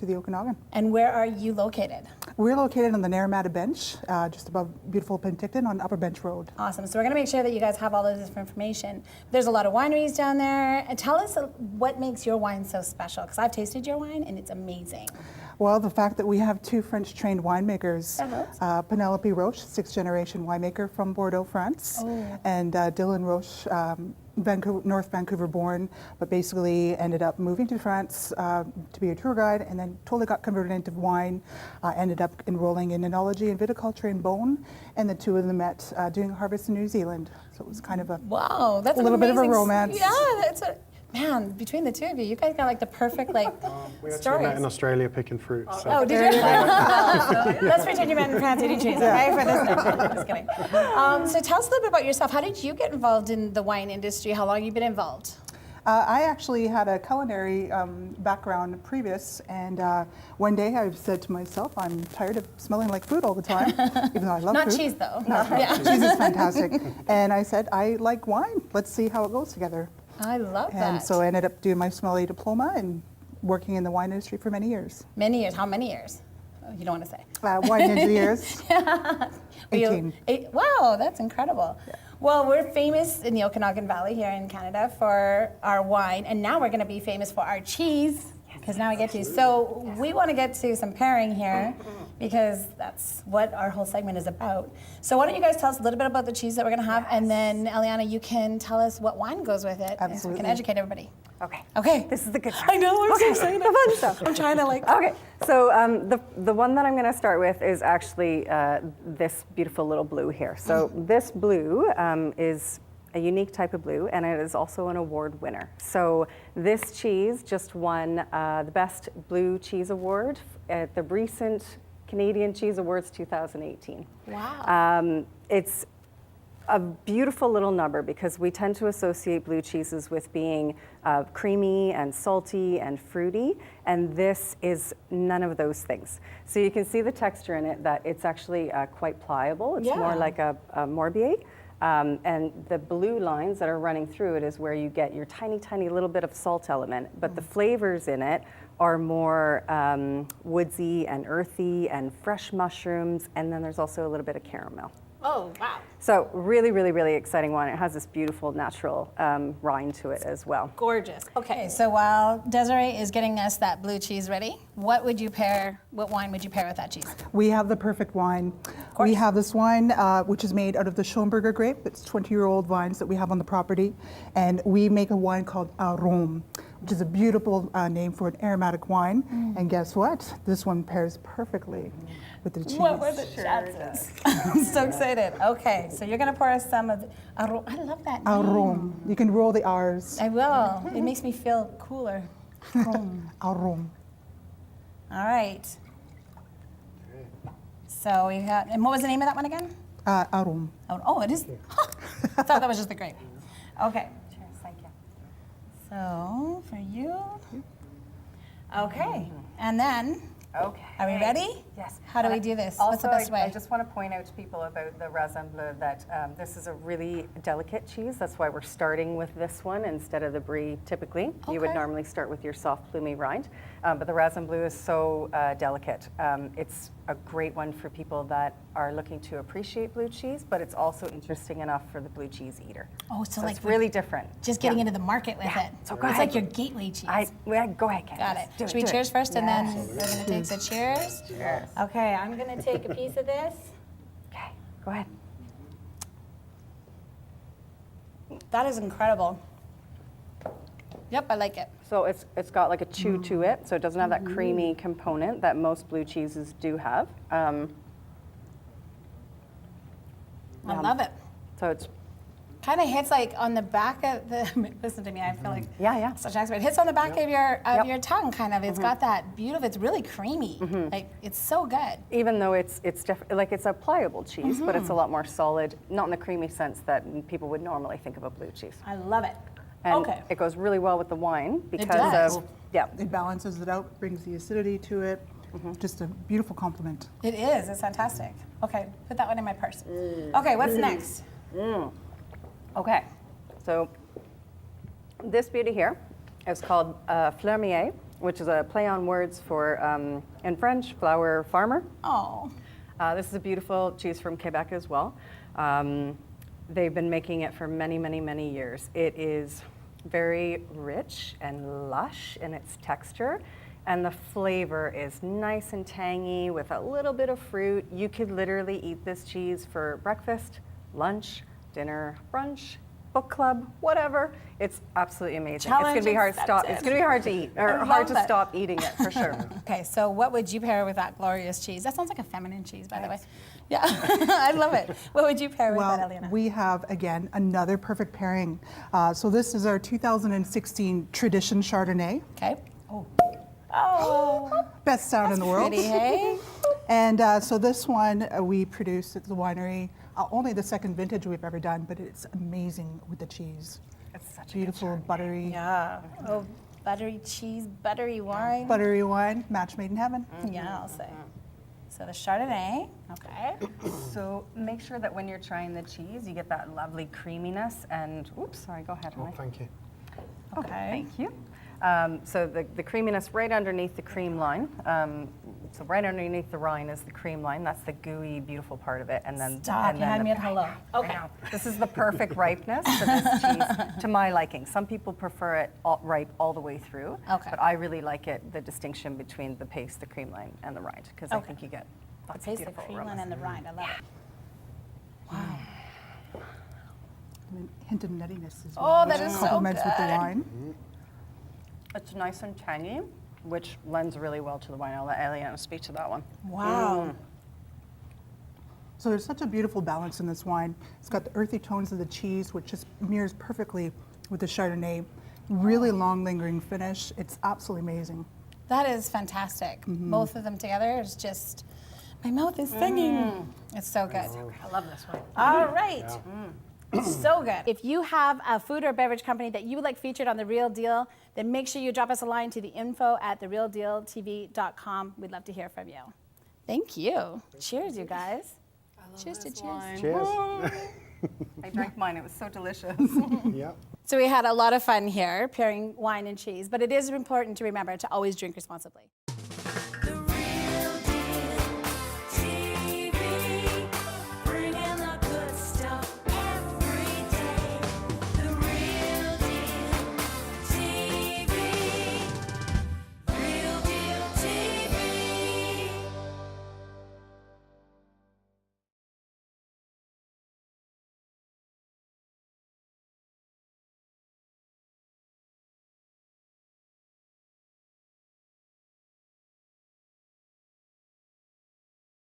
the Okanagan. And where are you located? We're located on the Naramata Bench, just above beautiful Penticton on Upper Bench Road. Awesome. So we're going to make sure that you guys have all of this information. There's a lot of wineries down there. And tell us what makes your wine so special, because I've tasted your wine and it's amazing. Well, the fact that we have 2 French-trained winemakers, Penelope Roche, 6th-generation winemaker from Bordeaux, France, and Dylan Roche, North Vancouver born, but basically ended up moving to France to be a tour guide, and then totally got converted into wine, ended up enrolling in enology and viticulture in Beaune, and the 2 of them met doing harvest in New Zealand. So it was kind of a that's a little bit of a romance. Yeah, that's a man. Between the 2 of you, you guys got like the perfect We actually stories. met in Australia picking fruit. So. Oh, did you? Let's pretend you met in France eating cheese, okay? For this next one. Just kidding. So tell us a little bit about yourself. How did you get involved in the wine industry? How long have you been involved? I actually had a culinary background previous, and one day I said to myself, I'm tired of smelling like food all the time, even though I love Not food. cheese, though. No, Yeah. cheese is fantastic. And I said, I like wine. Let's see how it goes together. I love that. And so I ended up doing my sommelier diploma and working in the wine industry for many years. Many years. How many years? Oh, you don't want to say. Wine ninja years. 18. Wow, that's incredible. Yeah. Well, we're famous in the Okanagan Valley here in Canada for our wine, and now we're going to be famous for our cheese, because now we get to. So we want to get to some pairing here, because that's what our whole segment is about. So why don't you guys tell us a little bit about the cheese that we're going to have, and then Eliana, you can tell us what wine goes with it, so we can educate everybody. Okay. Okay. This is the good stuff. I know, I'm so excited. The fun stuff. I'm trying to like. Okay, so the one that I'm going to start with is actually this beautiful little blue here. So this blue is a unique type of blue, and it is also an award winner. So this cheese just won the Best Blue Cheese Award at the recent Canadian Cheese Awards 2018. Wow. It's a beautiful little number because we tend to associate blue cheeses with being creamy and salty and fruity, and this is none of those things. So you can see the texture in it, that it's actually quite pliable. It's more like a Morbier. And the blue lines that are running through it is where you get your tiny, tiny little bit of salt element, but the flavors in it are more woodsy and earthy and fresh mushrooms, and then there's also a little bit of caramel. Oh, wow. So really, really, really exciting wine. It has this beautiful natural rind to it as well. Gorgeous. Okay, so while Desiree is getting us that blue cheese ready, what wine would you pair with that cheese? We have the perfect wine. We have this wine, which is made out of the Schönberger grape. It's 20-year-old vines that we have on the property. And we make a wine called Arôme, which is a beautiful name for an aromatic wine. And guess what? This one pairs perfectly with the cheese. What were the chances? I'm so excited. Okay, so you're going to pour us some of the Arôme. I love that name. Arôme. You can roll the R's. I will. It makes me feel cooler. Arôme. All right. So we got, and what was the name of that one again? Arôme. Oh, it is. I thought that was just the grape. Okay. Cheers, thank you. So for you. Okay, and then. Okay. Are we ready? Yes. How do we do this? Also, What's the best way? I just want to point out to people about the raisin bleu that this is a really delicate cheese. That's why we're starting with this one instead of the brie typically. You would normally start with your soft plumy rind. But the raisin bleu is so delicate. It's a great one for people that are looking to appreciate blue cheese, but it's also interesting enough for the blue cheese eater. Oh, so like it's really different. Just getting into the market with it. So go it's ahead. like your gateway cheese. Go ahead, Ken. Got it. Do Should we cheers first and then we're going to take the cheers? Cheers. Okay, I'm going to take a piece of this. Okay, go ahead. That is incredible. Yep, I like it. So it's got like a chew to it, so it doesn't have that creamy component that most blue cheeses do have. I love it. So it's kind of hits like on the back of the. Listen to me, I feel like such an expert. It hits on the back of your tongue, kind of. It's got that beautiful. It's really creamy. Like it's so good. even though it's like it's a pliable cheese, but it's a lot more solid, not in the creamy sense that people would normally think of a blue cheese. I love it. And it goes really well with the wine because of It balances it out, brings the acidity to it. Just a beautiful compliment. It is. It's fantastic. Okay, put that one in my purse. Okay, what's next? Okay, so this beauty here is called Fleumier, which is a play on words for, in French, flower farmer. Oh. This is a beautiful cheese from Quebec as well. They've been making it for many, many, many years. It is very rich and lush in its texture, and the flavor is nice and tangy with a little bit of fruit. You could literally eat this cheese for breakfast, lunch, dinner, brunch, book club, whatever. It's absolutely amazing. It's gonna be hard to stop. It's gonna be hard to eat, or hard to stop eating it for sure. Okay, so what would you pair with that glorious cheese? That sounds like a feminine cheese, by the way. Yeah, I love it. What would you pair with that, Eliana? We have, again, another perfect pairing. So this is our 2016 Tradition Chardonnay. Okay. Oh. Best sound in the world. Pretty, hey? And so this one we produced at the winery, only the second vintage we've ever done, but it's amazing with the cheese. It's such beautiful, buttery. Yeah. Oh, buttery cheese, buttery wine. Buttery wine, match made in heaven. Yeah, I'll say. So the Chardonnay, okay. So make sure that when you're trying the cheese, you get that lovely creaminess and, oops, sorry, go ahead, honey. Thank you. Okay. Thank you. So the creaminess right underneath the cream line, So right underneath the rind is the cream line. That's the gooey, beautiful part of it. And then, Stop, you had me at hello. Okay. This is the perfect ripeness for this cheese, to my liking. Some people prefer it ripe all the way through. Okay. But I really like it, the distinction between the paste, the cream line, and the rind, because I think you get The lots of paste, the beautiful cream aromas. line, and the rind. I love it. Wow. And a hint of nuttiness as Oh, well, that which is so complements with the good. wine. It's nice and tangy, which lends really well to the wine. I'll let Eliana speak to that one. Wow. So there's such a beautiful balance in this wine. It's got the earthy tones of the cheese, which just mirrors perfectly with the Chardonnay. Really long lingering finish. It's absolutely amazing. That is fantastic. Both of them together is just, my mouth is singing. It's so good. I love this one. All right. So good. If you have a food or beverage company that you would like featured on The Real Deal, then make sure you drop us a line to the info@therealdealtv.com. We'd love to hear from you. Thank you. Cheers, you guys. Cheers to cheers. Cheers. I drank mine. It was so delicious. Yep. So we had a lot of fun here pairing wine and cheese, but it is important to remember to always drink responsibly.